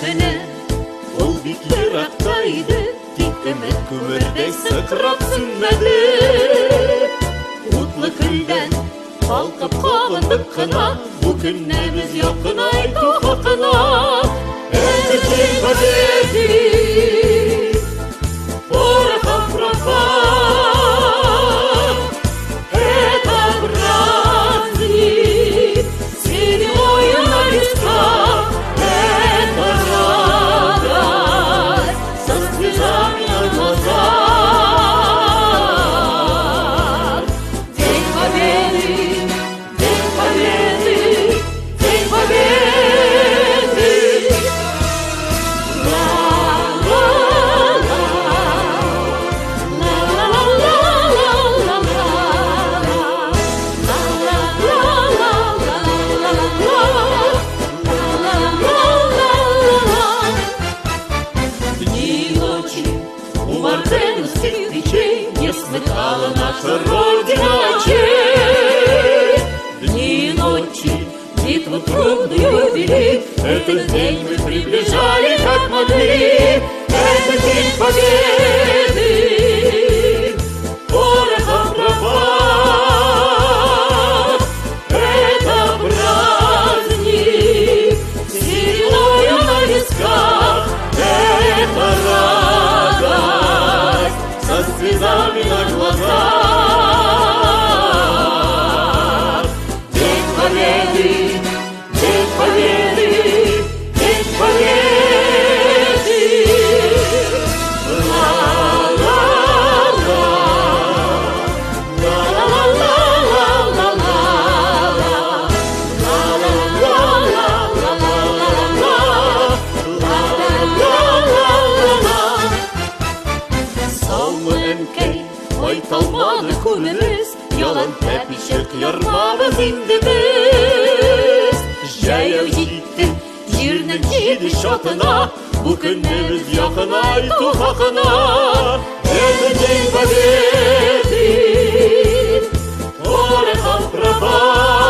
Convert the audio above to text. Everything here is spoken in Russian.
күні ол битлер ақтайды, тек үміт көмірдей сықырап сүнмәді. Утлы күлден қалқып қабындық қына, бұл күнне біз яқын айту хақына. Это день победы, порохом пропал. Смыкала наша Родина очей. Дни и ночи битву трудную вели, этот день мы приближали как могли. Это день победы, порохом пропал. Это праздник, силою на висках. Это радость со слезами на глазах. День победы, день победы, день победы. Ла-ла-ла, ла-ла-ла-ла-ла-ла-ла, ла-ла-ла-ла-ла-ла-ла. Салмы әнкәй байталмады күніміз, ялан тәпишек ярмабыз инде біз. Жаяу житті жернің жеді шатына, бұл күнне біз яқын айту хақына. Это день победы, порохом пропал.